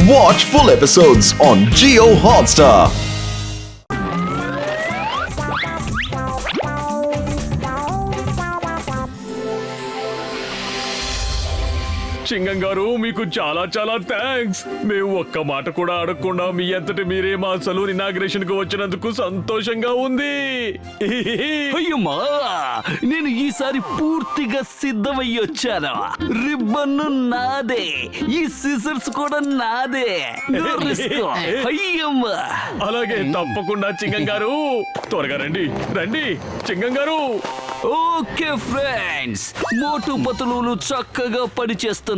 Watch full episodes on Jio Hotstar. చింగం గారు మీకు చాలా చాలా థ్యాంక్స్. మేము ఒక్క మాట కూడా అడగకుండా మీ అంతటి మీరే మా సలూన్ ఇనాగ్రేషన్ కు వచ్చినందుకు సంతోషంగా ఉంది. అయ్యమ్మా, నేను ఈసారి పూర్తిగా సిద్ధమయ్యి వచ్చాను. రిబ్బన్ నాదే, ఈ సిజర్స్ కూడా నాదే. అయ్యమ్మా, అలాగే తప్పకుండా చింగం గారు. త్వరగా రండి రండి చింగం గారు. ఓకే ఫ్రెండ్స్, మోటు పతులు చక్కగా పని చేస్తున్నారు.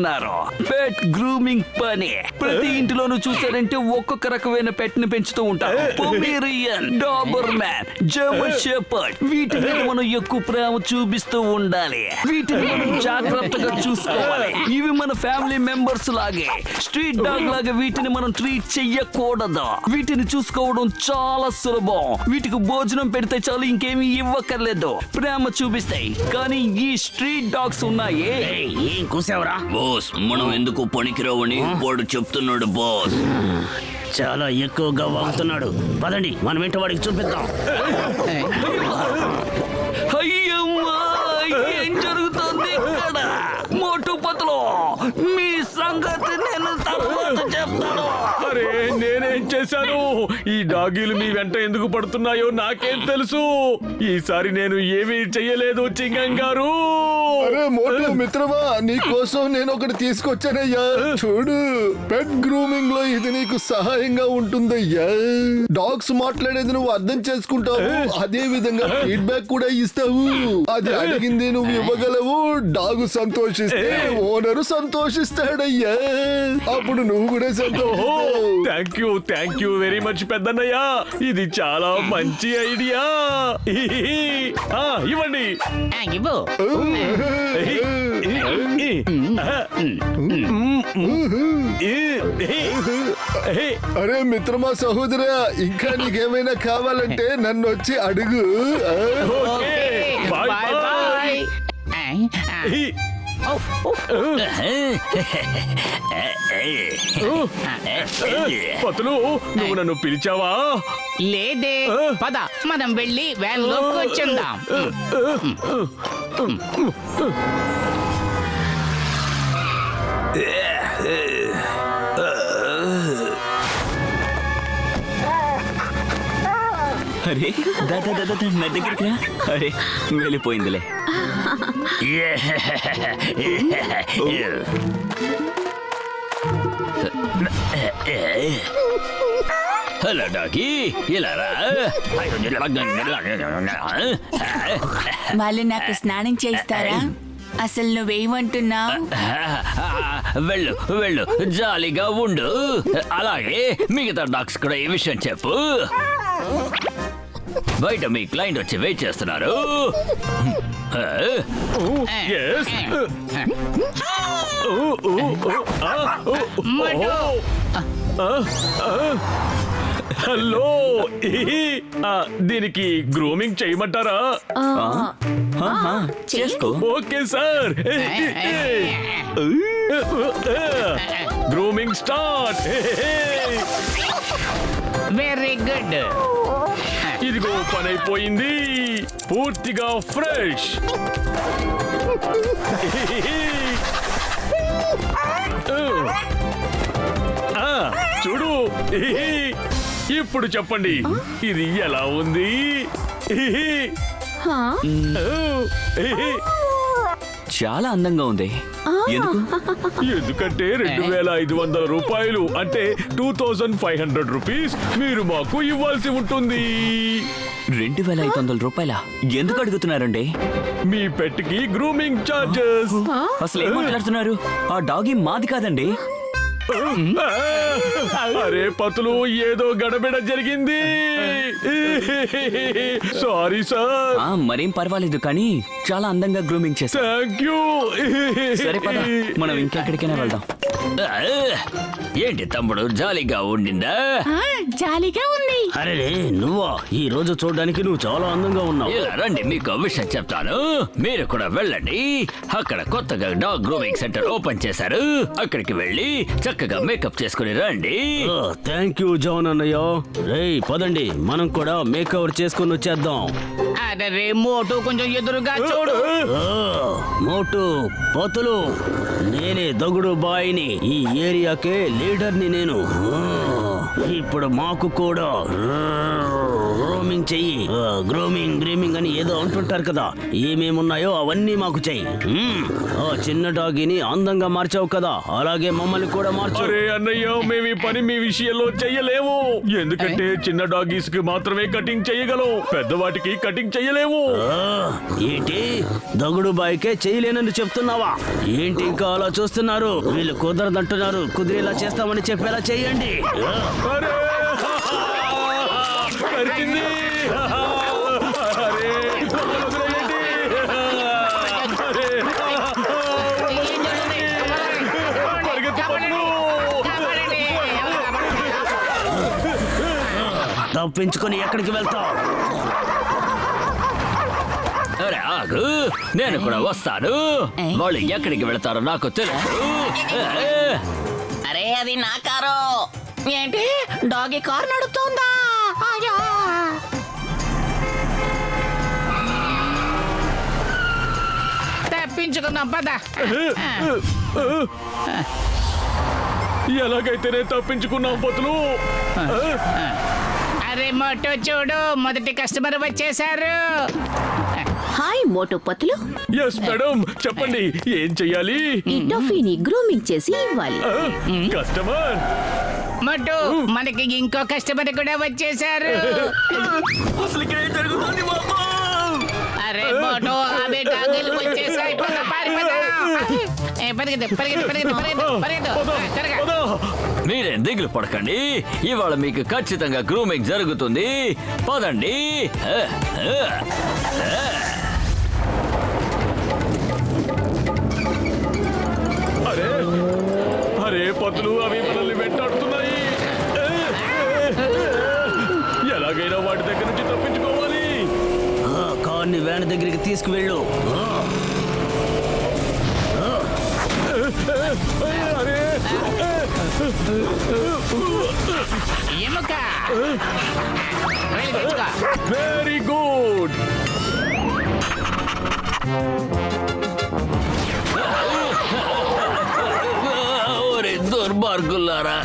పెట్ గ్రూమింగ్ పని ప్రతి ఇంటిలోనూ చూసారంటే ఒక్కొక్క రకమైన పెట్ ని పెంచుతూ ఉంటారు. Pomeranian, Doberman, German shepherd. వీటి మీద మనం ఎక్కువ ప్రేమ చూపిస్తూ ఉండాలి. వీటిని మనం జాగ్రత్తగా చూసుకోవాలి. ఇవి మన ఫ్యామిలీ మెంబర్స్ లాగే. స్ట్రీట్ డాగ్ లాగా వీటిని మనం ట్రీట్ చెయ్యకూడదు. వీటిని చూసుకోవడం చాలా సులభం. వీటికి భోజనం పెడితే చాలు, ఇంకేమీ ఇవ్వక్కర్లేదు. ప్రేమ చూపిస్తాయి. కానీ ఈ స్ట్రీట్ డాగ్స్ ఉన్నాయి. ఏం కూసావరా బాస్, మనం ఎందుకు పనికిరావని వాడు చెప్తున్నాడు బాస్. చాలా ఎక్కువగా వాగుతున్నాడు. పదండి మనం ఏంటో వాడికి చూపిద్దాం. అయ్యమ్మా, ఏం జరుగుతుంది ఇక్కడ? మోటు పతులు, మీ సంగతి నేను తర్వాత చెప్తాను. అరే నేనేం చేశాను? ఈ డాగీలు మీ వెంట ఎందుకు పడుతున్నాయో నాకేం తెలుసు. ఈసారి నేను ఏమీ చెయ్యలేదు చింగం గారు. అరే మోటు మిత్రమా, నీ కోసం నేను ఒకటి తీసుకొచ్చానయ్యా. చూడు, పెట్ గ్రూమింగ్ లో ఇది నీకు సహాయంగా ఉంటుందయ్యా. డాగ్స్ మాట్లాడేది నువ్వు అర్థం చేసుకుంటావు, అదే విధంగా ఫీడ్బ్యాక్ కూడా ఇస్తావు. అది అడిగింది నువ్వు ఇవ్వగలవు. Dog సంతోషిస్తే owner సంతోషిస్తాడయ్యా. అప్పుడు నువ్వు కూడా సంతోషిస్తావు. థ్యాంక్ యూ వెరీ మచ్ పెద్దన్నయ్య. ఇది చాలా మంచి ఐడియా. ఇవ్వండి. ఇవ్వు. అరే మిత్రమా, సహోదరా, ఇంకా నీకేమైనా కావాలంటే నన్ను వచ్చి అడుగు. Bye bye. పతులు, నువ్వు నన్ను పిలిచావా? లేదే, పద మనం వెళ్ళి వ్యాన్ లో కూర్చుందాం. అరే దాదా నా దగ్గరికి రా. అరే వెళ్ళిపోయిందిలే. హలో డాకీ, ఇలా రా. వాళ్ళు నాకు స్నానం చేయిస్తారా? అసలు నువ్వేమంటున్నావు? వెళ్ళు వెళ్ళు, జాలీగా ఉండు. అలాగే మిగతా డాగ్స్ కూడా ఈ విషయం చెప్పు. బయట మీ క్లయింట్ వచ్చి వెయిట్ చేస్తున్నారు. హలో, దీనికి గ్రూమింగ్ చేయమంటారా? చేసుకో. Okay sir, grooming start. Very good. ఇదిగో పని అయిపోయింది. పూర్తిగా ఫ్రెష్. చూడు, ఇప్పుడు చెప్పండి, ఇది ఎలా ఉంది? చాలా అందంగా ఉంది. ఎందుకంటే 2500 రూపాయలు అంటే 2500 రూపీస్ మీరు మాకు ఇవ్వాల్సి ఉంటుంది. 2500 రూపాయల? ఎందుకు అడుగుతున్నారండి? మీ పెట్కి గ్రూమింగ్ చార్జెస్. అసలు ఏం మాట్లాడుతున్నారు? ఆ డాగి మాది కాదండి. అరే పతులు, ఏదో గడబిడ జరిగింది. Sorry sir. మరేం పర్వాలేదు, కానీ చాలా అందంగా గ్రూమింగ్ చేశారు. Thank you. సరే పద, మనం ఇంకెక్కడికైనా వెళ్దాం. ఏంటి తమ్ముడు జాలీగా ఉండిందా? జాలీగా ఉంది. అరే నువ్వా? ఈ రోజు చూడడానికి నువ్వు చాలా అందంగా ఉన్నావు. ఇలా రండి, మీకు విషయం చెప్తాను. మీరు కూడా వెళ్ళండి. అక్కడ కొత్తగా డాగ్ గ్రూమింగ్ సెంటర్ ఓపెన్ చేశారు. అక్కడికి వెళ్ళి చక్కగా మేకప్ చేసుకుని రండి. థ్యాంక్ యూ జాన్ అన్నయ్య. రేయ్ పదండి, మనం కూడా మేకవర్ చేసుకుని వచ్చేద్దాం. అరే మోటు కొంచెం ఎదురుగా చూడు. మోటు పతులు, నేనే దగుడు బాయిని, ఈ ఏరియాకే లీడర్ని నేను. ఇప్పుడు మాకు కూడా గ్రూమింగ్ చెయ్యి. గ్రూమింగ్ అని ఏదో అంటుంటారు కదా, ఏమేమున్నాయో అవన్నీ మాకు చెయ్యి. ఆ చిన్న డాగిని అందంగా మార్చావు కదా, అలాగే మమ్మల్ని కూడా మార్చు. అరే అన్నయ్య, మేము ఈ పని మీ విషయంలో చెయ్యలేము. ఎందుకంటే చిన్న డాగీస్ కి మాత్రమే కటింగ్ చెయ్యగలం, పెద్దవాటికి కటింగ్ చెయ్యలేము. ఏంటి దగుడు బాయికే చేయలేనని చెప్తున్నావా? ఏంటి ఇంకా అలా చూస్తున్నారు? వీళ్ళు కుదరదంటున్నారు, కుదిరేలా చేస్తామని చెప్పేలా చెయ్యండి. అరే నరికింది. అరే వదిలేయండి. అరే పరిగెత్తు పన్ను. తప్పించుకొని ఎక్కడికి వెళ్తావు? అరే ఆగు, నేను కూడా వస్తాను. వాళ్ళు ఎక్కడికి వెళతారో నాకు తెలుసు. అరే అది నా కారు. ఏంటి డాగి కారు నడుపుతోందా? అయ్యో. తప్పించుకుందాం పద. ఎలాగైతేనే తప్పించుకున్నాం పతులు. అరే మోటో చూడు, మొదటి కస్టమర్ వచ్చేసారు. హాయ్ మోటో పతులు, ఎస్ మేడం, చెప్పండి ఏం చెయ్యాలి? ఈ టఫీని గ్రూమింగ్ చేసి ఇవ్వాలి. కస్టమర్. మోటో, మనకి ఇంకో కస్టమర్ కూడా వచ్చేసారు. అసలు ఇక్కడ ఏం జరుగుతుంది బాబా? అరే మోటో, అవే డాగులు వచ్చేసాయి. పద, పారిపోదాం. పరిగెత్తు పరిగెత్తు పరిగెత్తు పరిగెత్తు పరిగెత్తు. త్వరగా. మీరేం దిగులు పడకండి, ఇవాళ మీకు ఖచ్చితంగా గ్రూమింగ్ జరుగుతుంది. పదండి. అరే అరే పతులు, అవి మనల్ని వెంటాడుతున్నాయి. ఎలాగైనా వాటి దగ్గర నుంచి తప్పించుకోవాలి. కార్ని వ్యాన్ దగ్గరికి తీసుకువెళ్ళు. అరే ఎముక. వెళ్ళి తెచ్చుకో. Very good. ఓరే దుర్మార్గులారా.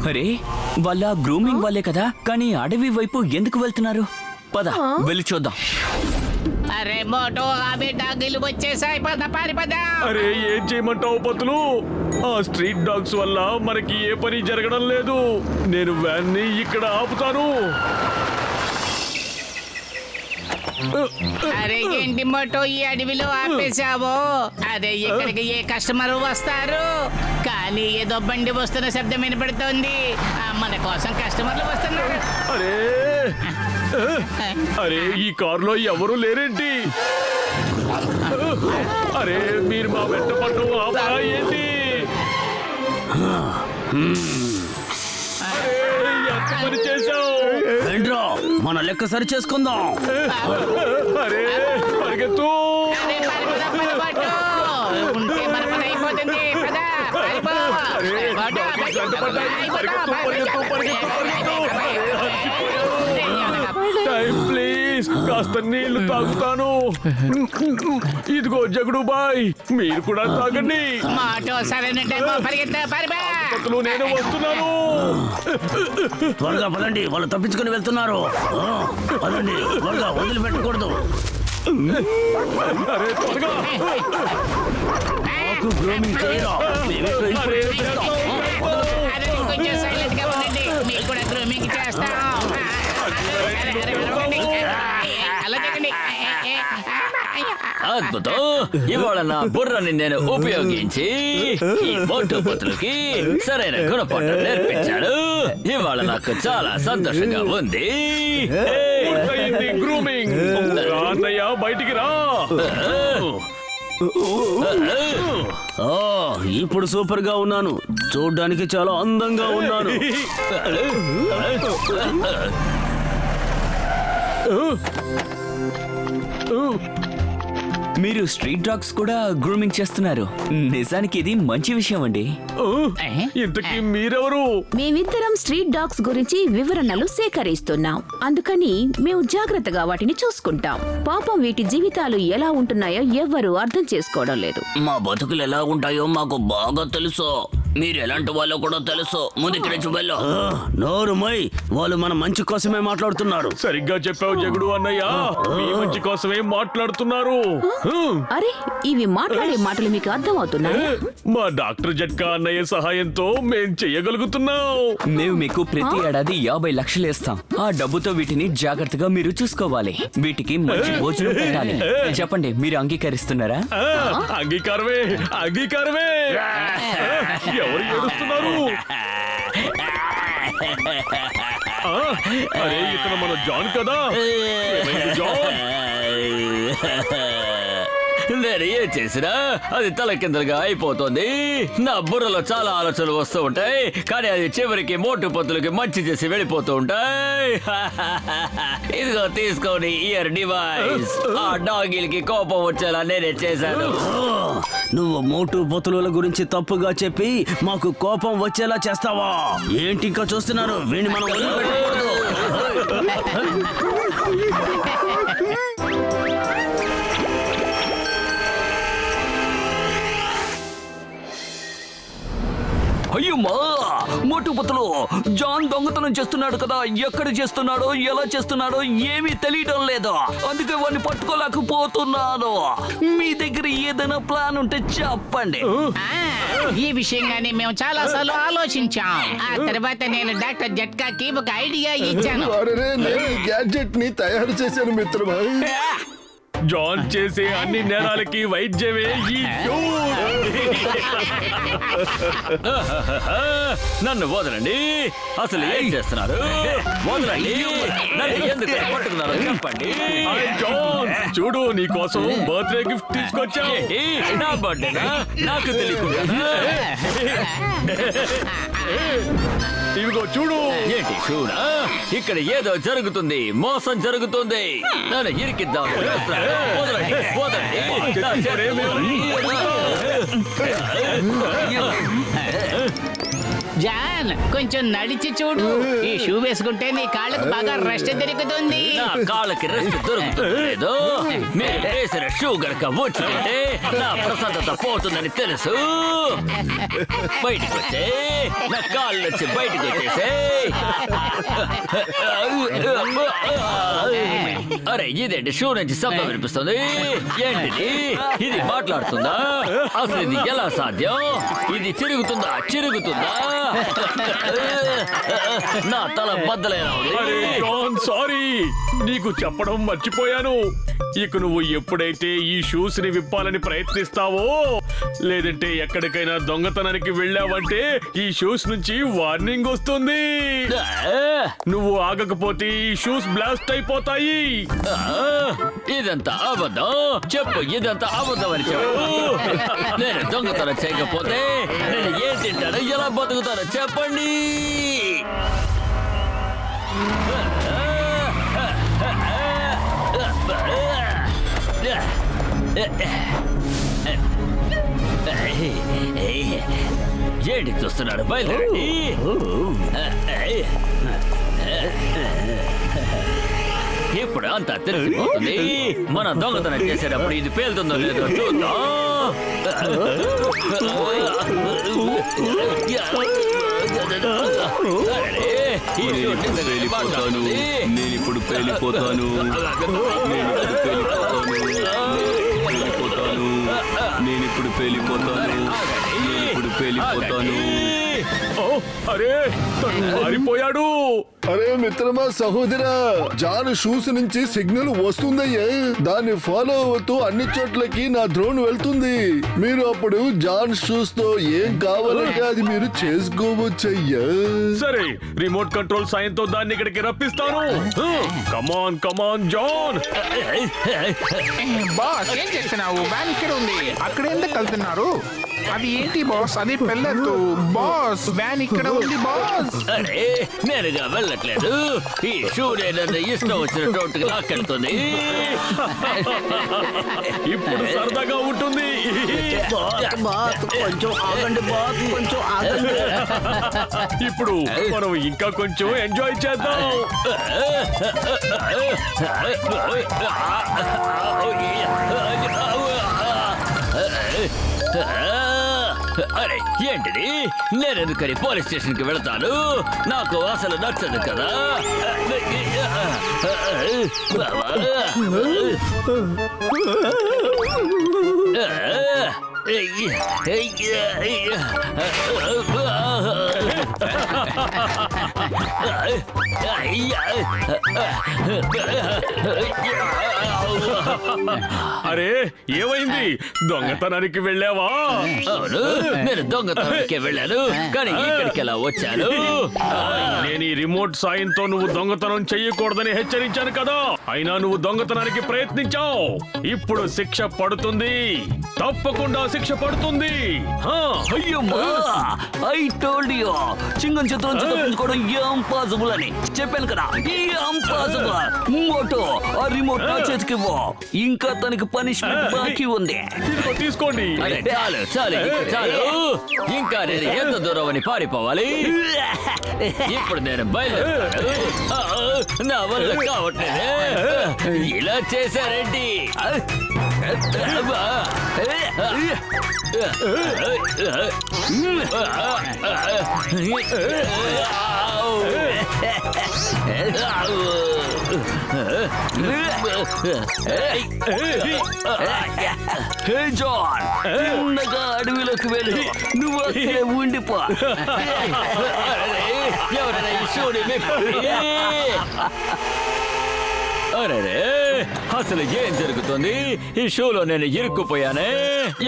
అరే వాళ్ళ గ్రూమింగ్ వాళ్ళే కదా, కానీ అడవి వైపు ఎందుకు వెళ్తున్నారు? పద వెళ్ళి చూద్దాం. అరే మోటో, అవే డాగులు వచ్చేసాయి. పద, పారిపోదాం. అరే ఏం చేయమంటావు పతులు? ఆ స్ట్రీట్ డాగ్స్ వల్ల మనకి ఏ పని జరగడం లేదు. నేను వ్యాన్ ని ఇక్కడ ఆపుతాను. అరే ఏంటి మోటో, ఈ అడవిలో ఆపేశావు? అదే ఇక్కడికి ఏ కస్టమర్ వస్తారు, కానీ ఏదో బండి వస్తున్న శబ్దం వినపడుతోంది. మన కోసం కస్టమర్లు వస్తున్నారు. అరే అరే ఈ కారులో ఎవరు లేరేంటి? అరే మీరు మా వెంట పట్టు ఆపరా ఏంటి? అరే ఎంత పని చేశావు? ఏంట్రా, మన లెక్క సరి చేసుకుందాం. అరే పరిగెత్తు. అరే పారిపోదాం, పద మోటో. ఉంటే మన పని అయిపోతుంది. పద, పారిపో. అరే మోటో, డాగీస్ వెంటపడ్డాయి. పరిగెత్తు పరిగెత్తు పరిగెత్తు పరిగెత్తు. టైం ప్లీజ్, కాస్త నీళ్లు తాగుతాను. ఇదిగో జగుడు బాయ్, మీరు కూడా తాగండి. మోటో సరైన టైం. పరిగెత్తా, పారిపో. పతులు నేను వస్తున్నాను. త్వరగా పదండి, వాళ్ళు తప్పించుకొని వెళ్తున్నారు. పదండి త్వరగా, వదిలిపెట్టకూడదు. అరే త్వరగా. మాకు గ్రూమింగ్ చేయరా? మేమేంటో ఇప్పుడే చూపిస్తాం. అరే కొంచెం సైలెంట్ గా ఉండండి, మీకు కూడా గ్రూమింగ్ చేస్తాం. అలా చెప్పండి. అద్భుతం, ఇవాళ నా బుర్రని నేను ఉపయోగించి ఈ మోటు పతులకి సరైన గుణపాఠం నేర్పించాడు. ఇవాళ నాకు చాలా సంతోషంగా ఉంది. పూర్తయింది గ్రూమింగ్. అన్నయ్య బయటికి రా. ఇప్పుడు సూపర్ గా ఉన్నాను, చూడ్డానికి చాలా అందంగా ఉన్నాను. మీరు స్ట్రీట్ డాగ్స్ కూడా గ్రూమింగ్ చేస్తున్నారు. నిజానికి ఇది మంచి విషయం అండి. ఇంతకీ మీరెవరు? మేమిద్దరం స్ట్రీట్ డాగ్స్ గురించి వివరణలు సేకరిస్తున్నాం. అందుకని మేము జాగ్రత్తగా వాటిని చూసుకుంటాం. పాపం వీటి జీవితాలు ఎలా ఉంటున్నాయో ఎవ్వరూ అర్థం చేసుకోవడం లేదు. మా బతుకులు ఎలా ఉంటాయో మాకు బాగా తెలుసు. మీరు ఎలాంటి వాళ్ళో కూడా తెలుసు. ముందుకి నుంచి వెళ్ళు. నోరు మై, వాళ్ళు మన మంచి కోసమే మాట్లాడుతున్నారు. సరిగ్గా చెప్పావు జగుడు అన్నయ్య, మీ మంచి కోసమే మాట్లాడుతున్నారు. అరే, ఇవి మాట్లాడే మాటలు మీకు అర్థం అవుతున్నాయా? మా డాక్టర్ జట్కా అన్నయ్య సహాయంతో మేం చెయ్యగలుగుతున్నాం. మేము మీకు ప్రతి ఏడాది 50 లక్షలు ఇస్తాం. ఆ డబ్బుతో వీటిని జాగ్రత్తగా మీరు చూసుకోవాలి. వీటికి మంచి భోజనం పెట్టాలి. చెప్పండి, మీరు అంగీకరిస్తున్నారా? అంగీకారమే, అంగీకారమే. ఎవరు ఏడుస్తున్నారు? అరే, ఇతను మన జాన్ కదా. ఏమైంది జాన్? నేను ఏం చేసినా అది తల కిందలుగా అయిపోతుంది. నా బుర్రలో చాలా ఆలోచనలు వస్తూ ఉంటాయి, కానీ అది చివరికి మోటు పత్తులకి మంచి చేసి వెళ్ళిపోతూ ఉంటాయి. ఇదిగో తీసుకోండి ఇయర్ డివైస్. ఆ డాగిల్కి కోపం వచ్చేలా నేనే చేశాను. నువ్వు మోటు బతుల గురించి తప్పుగా చెప్పి మాకు కోపం వచ్చేలా చేస్తావా? ఏంటి ఇంకా చూస్తున్నారు? వీడిని మనం వదిలిపెట్టకూడదు. అయ్యమ్మా, మోటు పత్తులు జాన్ దొంగతనం చేస్తున్నాడు కదా. ఎక్కడ చేస్తున్నాడో, ఎలా చేస్తున్నాడో ఏమీ తెలియడం లేదు. అందుకే వాడిని పట్టుకోలేకపోతున్నాను. మీ దగ్గర ఏదైనా ప్లాన్ ఉంటే చెప్పండి. ఈ విషయంగానే మేము చాలా సార్లు ఆలోచించాం. ఆ తర్వాత నేను డాక్టర్ జట్కాకి ఒక ఐడియా ఇచ్చాను. అరే, నేను ఈ గ్యాడ్జెట్ ని తయారు చేశాను మిత్రమా. జాన్ చేసే అన్ని నేరాలకి వైద్యమే ఈ షూ. నన్ను వదలండి. అసలు ఏం చేస్తున్నారు? వదలండి. నన్ను ఎందుకు పట్టుకున్నారో చెప్పండి. హాయ్ జాన్, చూడు నీ కోసం బర్త్డే గిఫ్ట్ తీసుకొచ్చా. ఏంటి, నా బర్త్డేనా? నాకు తెలియకుండా. ఇవిగో చూడు. ఏంటి చూడా, ఇక్కడ ఏదో జరుగుతుంది, మోసం జరుగుతుంది. నన్ను ఇరికిద్దాం. వదలండి, వదలండి. నా జాన్, కొంచెం నడిచి చూడు. ఈ షూ వేసుకుంటే నీ కాళ్ళకు బాగా రెస్ట్ దొరుకుతుంది. నా కాళ్ళకి రెస్ట్ దొరుకుతుంది. మీరు వేసిన షూ గనక వచ్చుకుంటే నా ప్రశాంతత పోతుందని తెలుసు. బయటకు వచ్చే, నా కాళ్ళు వచ్చి బయటకు వచ్చేసే. అరే, ఇదేంటి షూ నుంచి శబ్దం వినిపిస్తుంది? ఏంటిది? ఇది మాట్లాడుతుందా? అసలు ఇది ఎలా సాధ్యం? ఇది చిరుగుతుందా? చిరుగుతుందా? నా తల బద్దలేనా అరే జాన్, సారీ, నీకు చెప్పడం మర్చిపోయాను. ఇక నువ్వు ఎప్పుడైతే ఈ షూస్ ని విప్పాలని ప్రయత్నిస్తావో, లేదంటే ఎక్కడికైనా దొంగతనానికి వెళ్ళావంటే ఈ షూస్ నుంచి వార్నింగ్ వస్తుంది. నువ్వు ఆగకపోతే ఈ షూస్ బ్లాస్ట్ అయిపోతాయి. ఇదంతా అబద్ధం. చెప్పు, ఇదంతా అబద్ధం అని చెప్పు. నేను దొంగతనం చేయకపోతే నేను ఏం తింటానో, ఎలా బతుకుతానో చెప్పండి. ఏంటి చూస్తున్నాడు? బయలుదేరండి. ఇప్పుడు అంతా తెలిసిపోతుంది. మనం దొంగతనం చేసేటప్పుడు ఇది పేలుతుందో లేదో చూద్దాం. నేను ఇప్పుడు పేలిపోతాను. నేను ఇప్పుడు పేలిపోతాను. ఓ, అరే, తను మారిపోయాడు. అరే మిత్రమా సహోదరా, జాన్ షూస్ నుంచి సిగ్నల్ వస్తుందయ్యా. దాన్ని ఫాలో అవుతూ అన్ని చోట్లకి నా డ్రోన్ వెళ్తుంది. మీరు అప్పుడు జాన్ షూస్ తో ఏం కావాలంటే అది మీరు చేసుకోవచ్చయ్యా. సరే, రిమోట్ కంట్రోల్ సాయంతో దాన్ని ఇక్కడికి రప్పిస్తాను. కమాన్ కమాన్ జాన్. బాస్ ఏం చేస్తున్నావు? వ్యాన్ ఇక్కడ ఉంది, అక్కడ ఎందుకు వెళ్తున్నారు? అది ఏంటి బాస్? అది పెళ్ళొద్దు బాస్, వ్యాన్ ఇక్కడ ఉంది బాస్. అరే నేరుగా వెళ్ళట్లేదు. ఈ షూ నన్ను ఇష్టం వచ్చిన చోటుకి లాక్కెళ్తుంది. ఇప్పుడు సరదాగా ఉంటుంది. కొంచెం ఆగండి బాత్, కొంచెం ఆగండి. ఇప్పుడు మనం ఇంకా కొంచెం ఎంజాయ్ చేద్దాం. అరే ఏంటిది? నేను ఎందుకని పోలీస్ స్టేషన్ కి వెళ్తాను? నాకు అసలు నచ్చదు కదా. అరే ఏమైంది? దొంగతనానికి వెళ్ళావా? అవును, నేను దొంగతనానికి వెళ్ళాను, కానీ ఇక్కడికి ఎలా వచ్చాను? నేను ఈ రిమోట్ సాయంతో నువ్వు దొంగతనం చెయ్యకూడదని హెచ్చరించాను కదా, అయినా నువ్వు దొంగతనానికి ప్రయత్నించావు. ఇప్పుడు శిక్ష పడుతుంది, తప్పకుండా శిక్ష పడుతుంది. అయ్యమ్మా, ఐ టోల్డ్ యు, చింగం చేతుల నుంచి తప్పించుకోవడం ఇంపాసిబుల్ అని చెప్పాను కదా. ఇంపాసిబుల్. మోటో, ఆ రిమోట్ నా చేతికి ఇవ్వు. ఇంకా తనకి పనిష్మెంట్ బాకీ ఉంది. తీసుకోండి. అరే చాలు చాలు చాలు. ఇంకా నేను ఎంత దూరం అని పారిపోవాలి? ఇప్పుడు నేను బయలుదేరాను. నా వల్ల కావట్లేదే. ఇలా చేశారేంటి? హే జాన్, చిన్నగా అడవిలోకి వెళ్ళు, నువ్వు అక్కడే ఉండిపో. ఎవరైనా ఈ షూని విప్పండి. అరే అసలు ఏం జరుగుతుంది? ఈ షోలో నేను ఇరుక్కుపోయానే.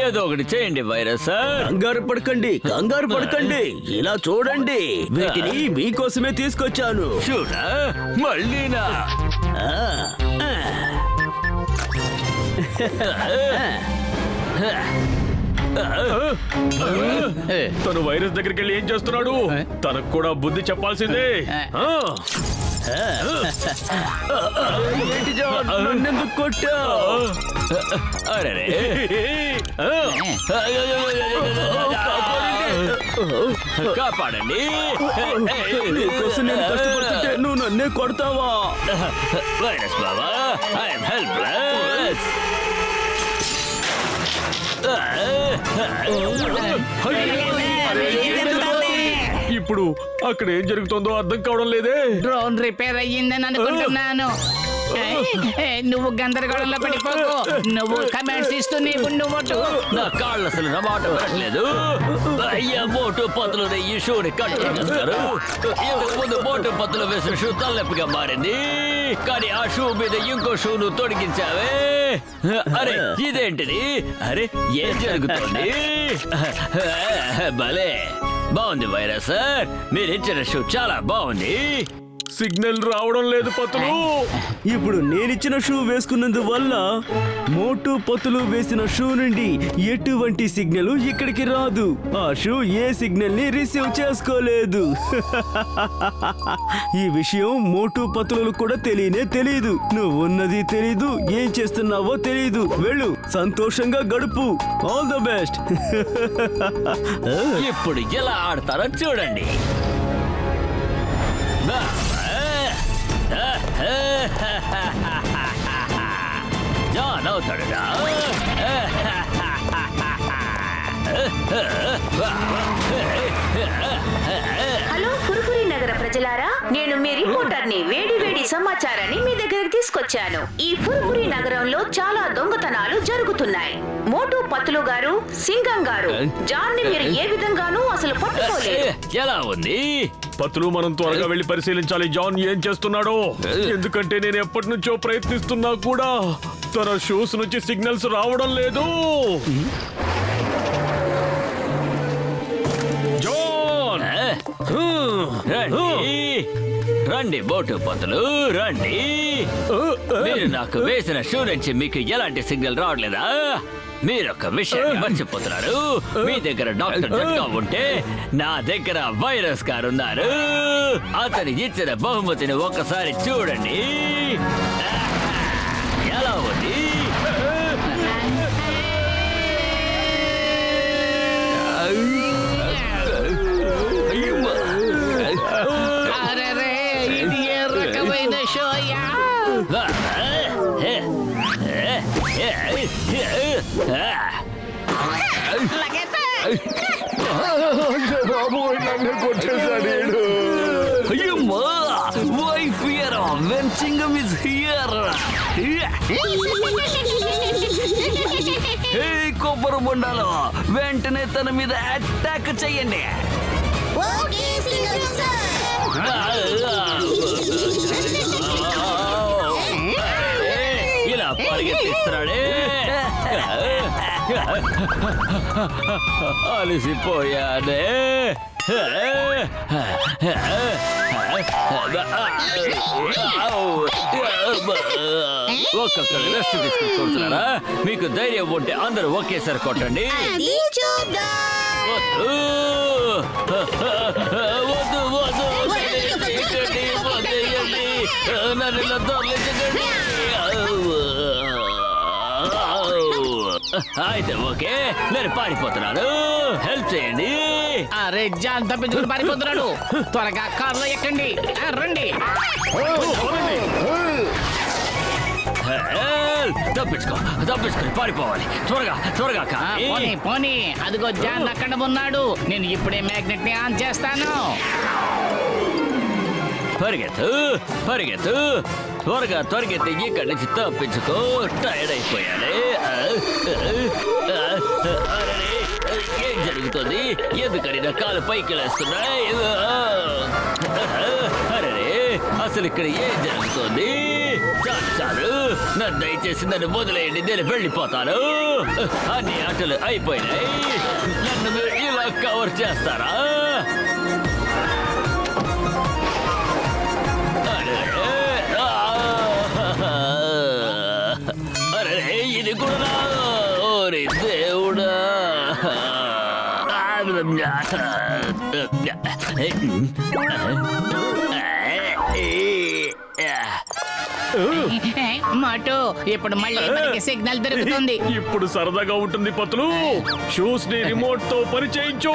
ఏదో ఒకటి చేయండి వైరస్ సార్. కంగారు పడకండి, కంగారు పడకండి. ఇలా చూడండి, వీటిని మీకోసమే తీసుకొచ్చాను. షూనా? మళ్ళీనా? తను వైరస్ దగ్గరికి వెళ్ళి ఏం చేస్తున్నాడు? తనకు కూడా బుద్ధి చెప్పాల్సిందే. ఏంటి జాన్, నన్నెందుకు కొట్టావ్? అరే కాపాడండి. నీకోసం నేను కష్టపడుతుంటే నువ్వు నన్నే కొడతావా? Virus Baba, I'm helpless. ఇప్పుడు అక్కడ ఏం జరుగుతుందో అర్థం కావడం లేదే. డ్రోన్ రిపేర్ అయ్యిందని అనుకుంటున్నాను. నువ్వు గందరగోళంలో పడిపోకు. నువ్వు కమెంట్స్ ఇస్తూ నీకు నువ్వు నా కాళ్ళు అసలు నా మాట వినట్లేదు. అయ్యా, మోటు పత్తులు ఈ షూని కట్ చేస్తారు. ఇంతకు ముందు మోటు పత్తులు వేసిన షూ తలనొప్పిగా మారింది, కానీ ఆ షూ మీద ఇంకో షూను తొడిగించావే. అరే ఇదేంటిది? అరే ఏం జరుగుతుంది? భలే బాగుంది వైరస్ సార్, మీరు ఇచ్చిన షూ చాలా బాగుంది. సిగ్నల్ రావడం లేదు పత్తులు. ఇప్పుడు నేనిచ్చిన షూ వేసుకున్నందువల్ల మోటు పత్తులు వేసిన షూ నుండి ఎటువంటి సిగ్నల్ ఇక్కడికి రాదు. ఆ షూ ఏ సిగ్నల్ ని రిసీవ్ చేసుకోలేదు. ఈ విషయం మోటు పత్తులు కూడా తెలీదు. నువ్వు ఉన్నది తెలీదు, ఏం చేస్తున్నావో తెలీదు. వెళ్ళు, సంతోషంగా గడుపు. All the best. ఇప్పుడు ఎలా ఆడతారో చూడండి. జాన్ అవుతాడురా. హలో పురుపురి నగర ప్రజలారా, నేను మీ రిపోర్టర్ని. వేడి సమాచారాన్ని మీ దగ్గరికి తీసుకొచ్చాను. ఈ పురుపురి నగరంలో చాలా దొంగతనాలు జరుగుతున్నాయి. జరుగుతున్నాయి. మోటు పతులు గారు, సింగం గారు, జాన్ ని మీరు ఏ విధంగానూ అసలు పట్టుకోలేదు. ఎలా ఉంది? పతులు, మనం త్వరగా వెళ్ళి పరిశీలించాలి జాన్ ఏం చేస్తున్నాడో. ఎందుకంటే నేను ఎప్పటి నుంచో ప్రయత్నిస్తున్నా కూడా తన షూస్ నుంచి సిగ్నల్స్ రావడం లేదు. జాన్! రండి రండి మోటు పతులు, రండి. మీరు నాకు వేసిన షూ నుంచి మీకు ఎలాంటి సిగ్నల్ రావట్లేదా? మీరొక విషయాన్ని మర్చిపోతున్నారు. మీ దగ్గర డాక్టర్ జట్కా ఉంటే నా దగ్గర వైరస్ గారు ఉన్నారు. అతని ఇచ్చిన బహుమతిని ఒక్కసారి చూడండి. ఎలా ఉంది? అరెరే, ఇది ఏ రకమైన షోయా? బాబు నన్ను కొట్టేశాడు. Why fear when Chingam is here? Hey, కొబ్బరి బొండాలు, వెంటనే తన మీద అటాక్ చెయ్యండి. ఇలా పరిగెత్తిస్తున్నాడే. అలసిపోయానే. ఒక్కొక్కరు రెస్ట్ తీసుకుని కొడుతున్నారా? మీకు ధైర్యం ఉంటే అందరూ ఒకేసారి కొట్టండి. వద్దు వద్దు వద్దు, నన్ను ఇలా దొరలించకండి. అయితే ఓకే, నేను పారిపోతున్నాను. హెల్ప్ చేయండి. అరే జాన్ తప్పించుకుని పారిపోతున్నాడు. త్వరగా కారులో ఎక్కండి. రండి. తప్పించుకొని పారిపోవాలి. త్వరగా త్వరగా. పోనీ పోనీ, అదిగో జాన్ అక్కడ ఉన్నాడు. నేను ఇప్పుడే మ్యాగ్నెట్ ని ఆన్ చేస్తాను. పరిగెత్తు పరిగెత్తు, త్వరగా త్వరగెత్తి ఇక్కడి నుంచి తప్పించుకో. టైర్డ్ అయిపోయాలి. ఏం జరుగుతుంది? ఎందుకని నా కాలు పైకి లేస్తున్నాయి? అరే, అసలు ఇక్కడ ఏం జరుగుతుంది? చాలు చాలు, నన్ను దయచేసి నన్ను వదిలేయండి, నేను వెళ్ళిపోతాను. అన్ని ఆటలు అయిపోయినాయి. నన్ను మీరు ఇలా కవర్ చేస్తారా? అరే, ఇది కూడా ఓరి దేవుడా. మోటు, ఇప్పుడు మళ్ళీ మనకి సిగ్నల్ దొరుకుతుంది. ఇప్పుడు సరదాగా ఉంటుంది పతులు. షూస్ ని రిమోట్ తో పని చేయించు.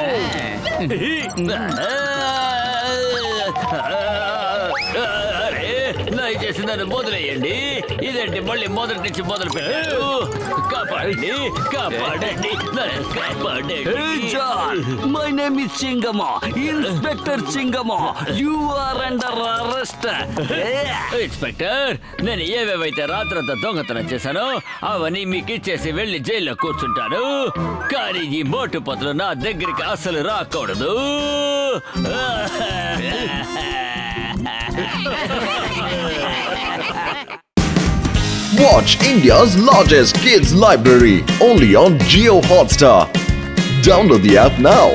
అరే, దయచేసి నన్ను వదిలేయండి. ఇదేంటి మళ్ళీ మొదటి నుంచి మొదలు పెట్టారు? కాపాడండి కాపాడండి, నన్ను కాపాడండి. My name is Chingama, inspector Chingama. You are under arrest. Inspector, నేను ఏవేవైతే రాత్రంతా దొంగతనం చేశానో అవన్నీ మీకు ఇచ్చేసి వెళ్ళి జైల్లో కూర్చుంటాను. కానీ ఈ మోటు పతులు నా దగ్గరికి అసలు రాకూడదు. Watch India's largest kids library only on Jio Hotstar. Download the app now.